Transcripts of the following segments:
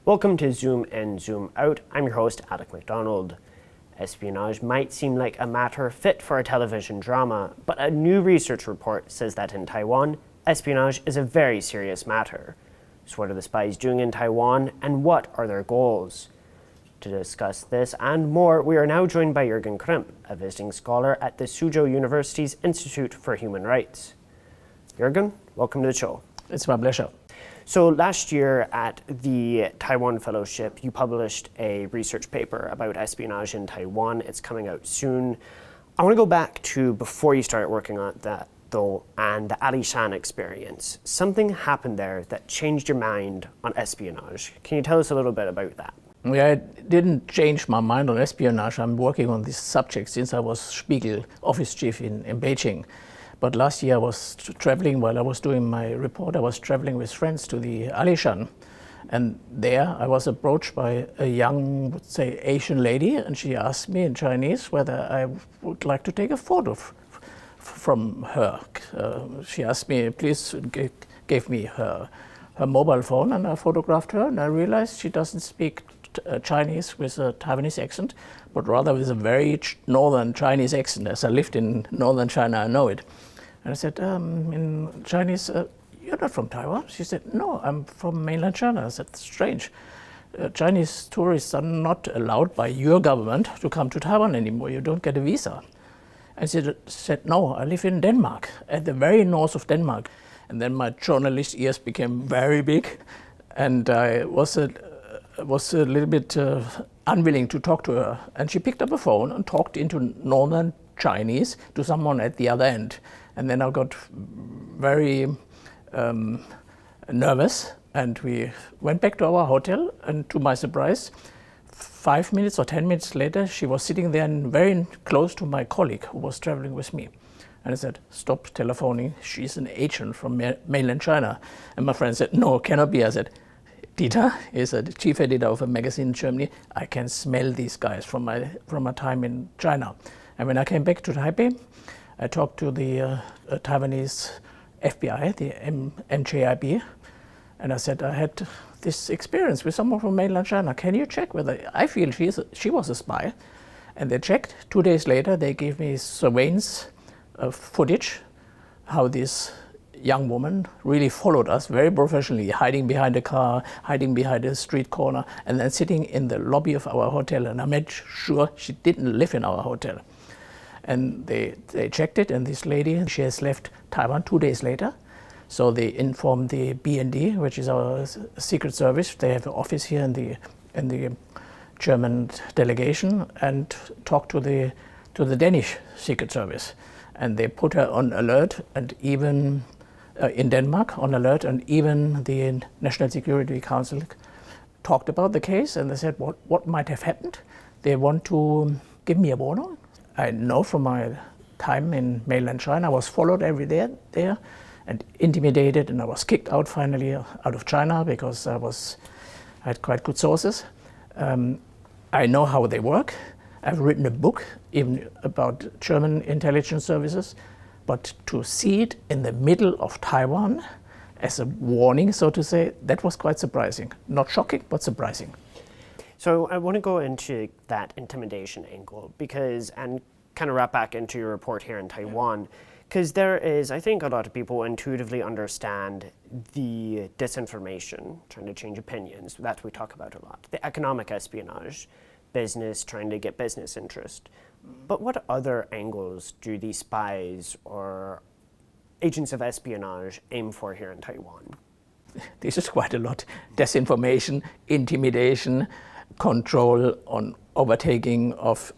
Welcome to Zoom In, Zoom Out. I'm your host, Alec MacDonald. Espionage might seem like a matter fit for a television drama, but a new research report says that in Taiwan, espionage is a very serious matter. So what are the spies doing in Taiwan, and what are their goals? To discuss this and more, we are now joined by Jürgen Kremb, a visiting scholar at the Suzhou University's Institute for Human Rights. Jürgen, welcome to the show. It's my pleasure. So last year at the Taiwan Fellowship, you published a research paper about espionage in Taiwan. It's coming out soon. I want to go back to before you started working on that, though, and the Alishan experience. Something happened there that changed your mind on espionage. Can you tell us a little bit about that? Yeah, it didn't change my mind on espionage. I'm working on this subject since I was Spiegel office chief in Beijing. But last year I was traveling while I was doing my report. I was traveling with friends to the Alishan. And there I was approached by a young, would say, Asian lady, and she asked me in Chinese whether I would like to take a photo from her. She asked me, please gave me her mobile phone, and I photographed her, and I realized she doesn't speak Chinese with a Taiwanese accent, but rather with a very northern Chinese accent. As I lived in northern China, I know it. And I said, in Chinese, you're not from Taiwan? She said, no, I'm from mainland China. I said, strange. Chinese tourists are not allowed by your government to come to Taiwan anymore. You don't get a visa. And she said, no, I live in Denmark, at the very north of Denmark. And then my journalist ears became very big, and I was a little bit unwilling to talk to her. And she picked up a phone and talked into northern Chinese to someone at the other end. And then I got very nervous, and we went back to our hotel, and to my surprise, 5 minutes or 10 minutes later, she was sitting there and very close to my colleague who was traveling with me. And I said, stop telephoning, she's an agent from mainland China. And my friend said, no, cannot be. I said, Dieter is the chief editor of a magazine in Germany. I can smell these guys from my time in China. And when I came back to Taipei, I talked to the Taiwanese FBI, the MJIB, and I said, I had this experience with someone from mainland China. Can you check whether I feel she was a spy? And they checked. 2 days later, they gave me surveillance footage, how this young woman really followed us very professionally, hiding behind a car, hiding behind a street corner, and then sitting in the lobby of our hotel. And I made sure she didn't live in our hotel. And they checked it, and this lady, she has left Taiwan 2 days later. So they informed the BND, which is our secret service. They have an office here in the German delegation, and talked to the Danish secret service. And they put her on alert, and even in Denmark on alert, and even the National Security Council talked about the case, and they said what might have happened. They want to give me a warning. I know from my time in mainland China, I was followed every day there and intimidated, and I was kicked out finally out of China because I had quite good sources. I know how they work. I've written a book even about German intelligence services, but to see it in the middle of Taiwan as a warning, so to say, that was quite surprising. Not shocking, but surprising. So I want to go into that intimidation angle and kind of wrap back into your report here in Taiwan, because there is, I think, a lot of people intuitively understand the disinformation, trying to change opinions, that we talk about a lot, the economic espionage, business trying to get business interest. But what other angles do these spies or agents of espionage aim for here in Taiwan? This is quite a lot. Disinformation, intimidation, control on overtaking of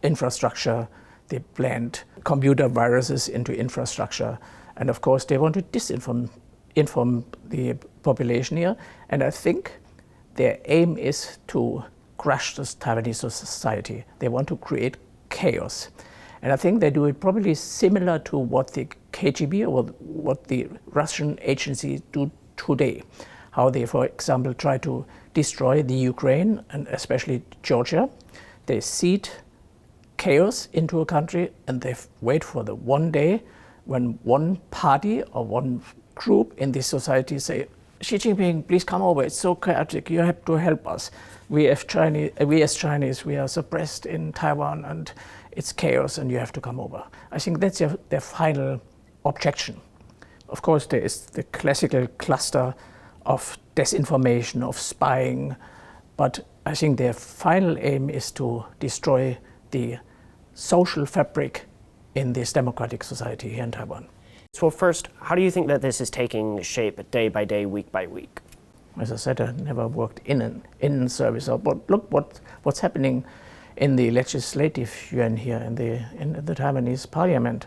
infrastructure. They plant computer viruses into infrastructure. And of course, they want to inform the population here. And I think their aim is to crush this Taiwanese society. They want to create chaos. And I think they do it probably similar to what the KGB or what the Russian agencies do today. How they, for example, try to destroy the Ukraine and especially Georgia. They seed chaos into a country, and they wait for the one day when one party or one group in this society say, Xi Jinping, please come over. It's so chaotic. You have to help us. We as Chinese, we are suppressed in Taiwan and it's chaos and you have to come over. I think that's their final objection. Of course, there is the classical cluster of disinformation, of spying, but I think their final aim is to destroy the social fabric in this democratic society here in Taiwan. So first, how do you think that this is taking shape day by day, week by week? As I said, I never worked in service. But look what's happening in the legislative yuan here in the Taiwanese parliament.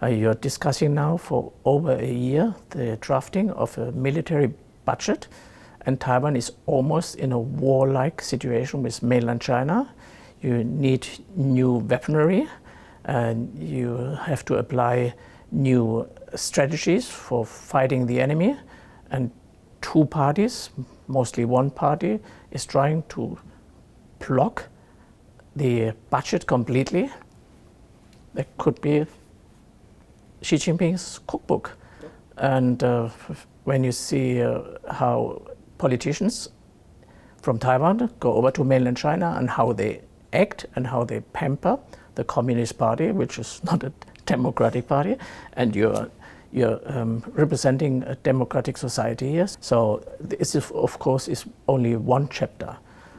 You're discussing now for over a year the drafting of a military budget, and Taiwan is almost in a warlike situation with mainland China. You need new weaponry, and you have to apply new strategies for fighting the enemy, and two parties, mostly one party, is trying to block the budget completely. That could be Xi Jinping's cookbook. And when you see how politicians from Taiwan go over to mainland China and how they act and how they pamper the Communist Party, which is not a democratic party, and you're representing a democratic society here. So this, of course, is only one chapter.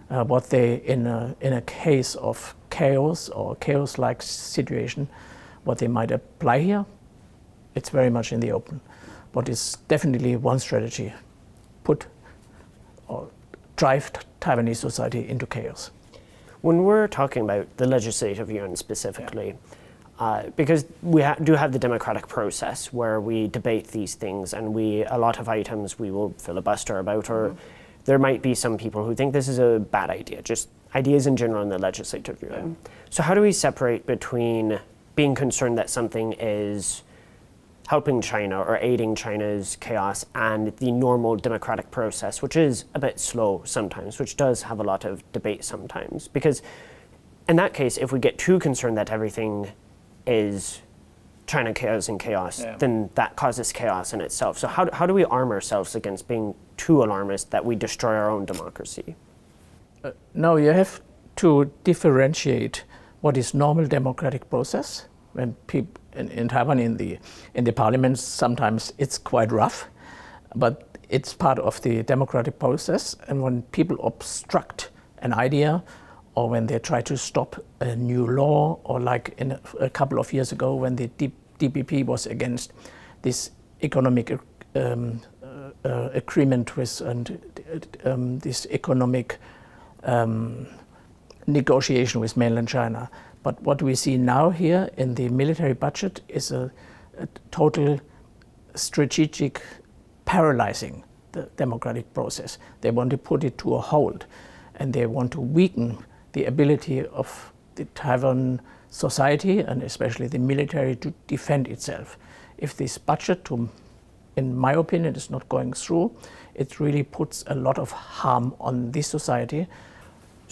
What they, in a case of chaos or chaos-like situation, what they might apply here, it's very much in the open. But it's definitely one strategy: put or drive Taiwanese society into chaos. When we're talking about the legislative yuan specifically, because we do have the democratic process where we debate these things, and a lot of items we will filibuster about, or there might be some people who think this is a bad idea, just ideas in general in the legislative yuan. So how do we separate between being concerned that something is helping China or aiding China's chaos and the normal democratic process, which is a bit slow sometimes, which does have a lot of debate sometimes? Because in that case, if we get too concerned that everything is China causing chaos, then that causes chaos in itself. So how do we arm ourselves against being too alarmist that we destroy our own democracy? No, you have to differentiate what is normal democratic process. When people in Taiwan, in the parliament, sometimes it's quite rough, but it's part of the democratic process. And when people obstruct an idea, or when they try to stop a new law, or like a couple of years ago when the DPP was against this economic agreement with and this economic negotiation with mainland China. But what we see now here in the military budget is a total strategic paralyzing the democratic process. They want to put it to a halt, and they want to weaken the ability of the Taiwan society, and especially the military, to defend itself. If this budget, in my opinion, is not going through, it really puts a lot of harm on this society.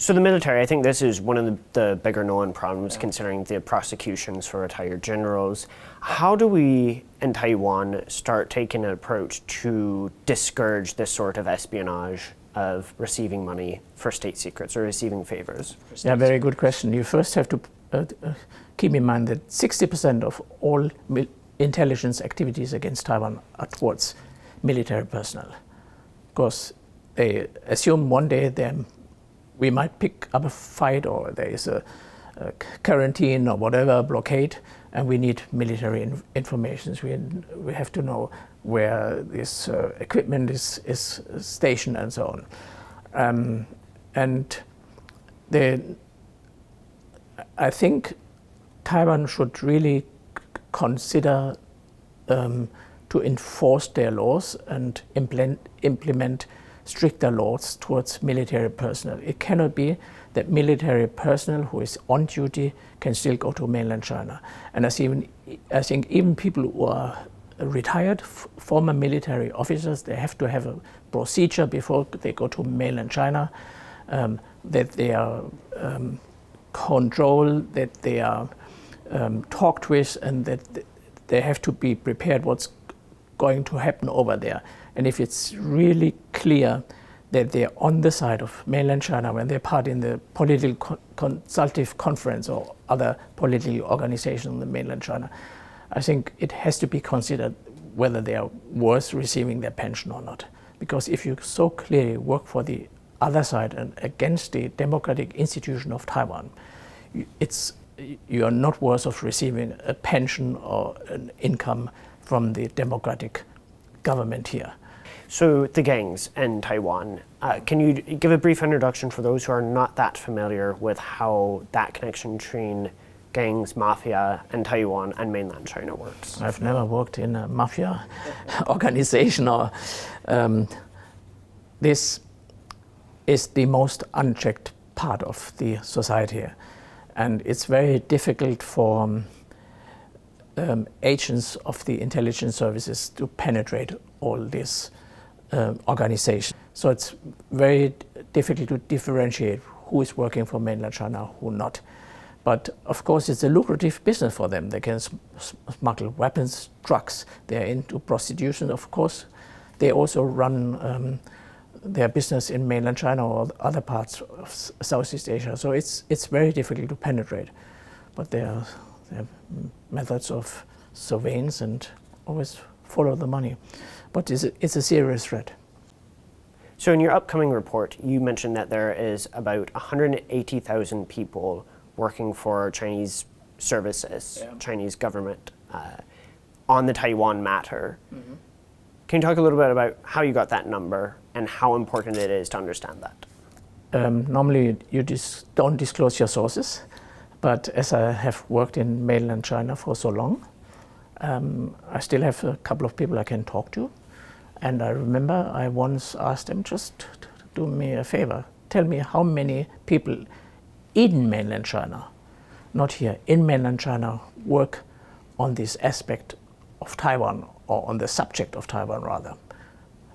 So the military, I think this is one of the bigger known problems, considering the prosecutions for retired generals. How do we in Taiwan start taking an approach to discourage this sort of espionage of receiving money for state secrets or receiving favors? Yeah, very good question. You first have to keep in mind that 60% of all intelligence activities against Taiwan are towards military personnel. Because they assume one day we might pick up a fight, or there is a quarantine or whatever, blockade, and we need military information. We have to know where this equipment is stationed and so on. I think Taiwan should really consider to enforce their laws and implement stricter laws towards military personnel. It cannot be that military personnel who is on duty can still go to mainland China. And I think even people who are retired former military officers, they have to have a procedure before they go to mainland China, that they are controlled, that they are talked with, and that they have to be prepared what's going to happen over there. And if it's really clear that they're on the side of mainland China when they're part in the political consultative conference or other political organization in the mainland China, I think it has to be considered whether they are worth receiving their pension or not. Because if you so clearly work for the other side and against the democratic institution of Taiwan, you are not worth of receiving a pension or an income from the democratic government here. So the gangs in Taiwan, can you give a brief introduction for those who are not that familiar with how that connection between gangs, mafia in Taiwan and mainland China works? I've never worked in a mafia organization. This is the most unchecked part of the society, and it's very difficult for agents of the intelligence services to penetrate all this organization. So it's very difficult to differentiate who is working for mainland China, who not. But of course it's a lucrative business for them. They can smuggle weapons, drugs, they're into prostitution, of course. They also run their business in mainland China or other parts of Southeast Asia. So it's very difficult to penetrate. But there are methods of surveillance and always follow the money. But it's a serious threat. So in your upcoming report, you mentioned that there is about 180,000 people working for Chinese services, Chinese government, on the Taiwan matter. Mm-hmm. Can you talk a little bit about how you got that number and how important it is to understand that? Normally you don't disclose your sources, but as I have worked in mainland China for so long, I still have a couple of people I can talk to. And I remember I once asked them, just do me a favor, tell me how many people in mainland China, not here, in mainland China, work on this aspect of Taiwan, or on the subject of Taiwan rather.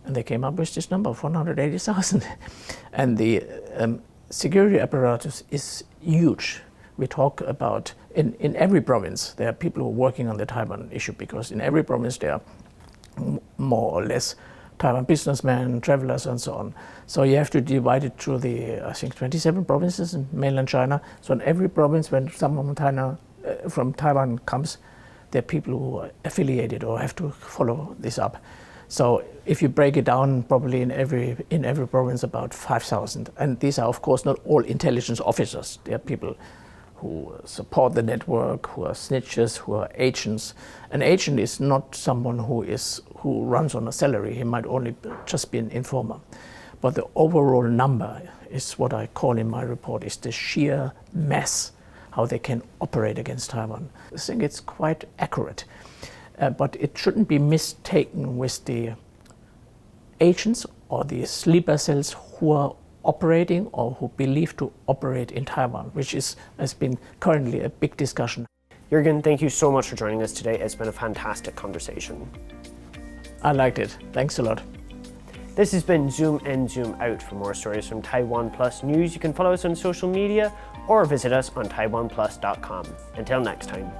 And they came up with this number of 180,000. And the security apparatus is huge. We talk about, in every province, there are people who are working on the Taiwan issue, because in every province there are more or less Taiwan businessmen, travelers and so on. So you have to divide it through the, I think, 27 provinces in mainland China. So in every province, when someone from Taiwan comes, there are people who are affiliated or have to follow this up. So if you break it down, probably in every province about 5,000. And these are of course not all intelligence officers. They are people who support the network, who are snitches, who are agents. An agent is not someone who runs on a salary. He might only just be an informer. But the overall number is what I call in my report is the sheer mass, how they can operate against Taiwan. I think it's quite accurate, but it shouldn't be mistaken with the agents or the sleeper cells who are operating or who believe to operate in Taiwan, which has been currently a big discussion. Jürgen, thank you so much for joining us today. It's been a fantastic conversation. I liked it. Thanks a lot. This has been Zoom In, Zoom Out. For more stories from TaiwanPlus News, you can follow us on social media or visit us on TaiwanPlus.com. Until next time.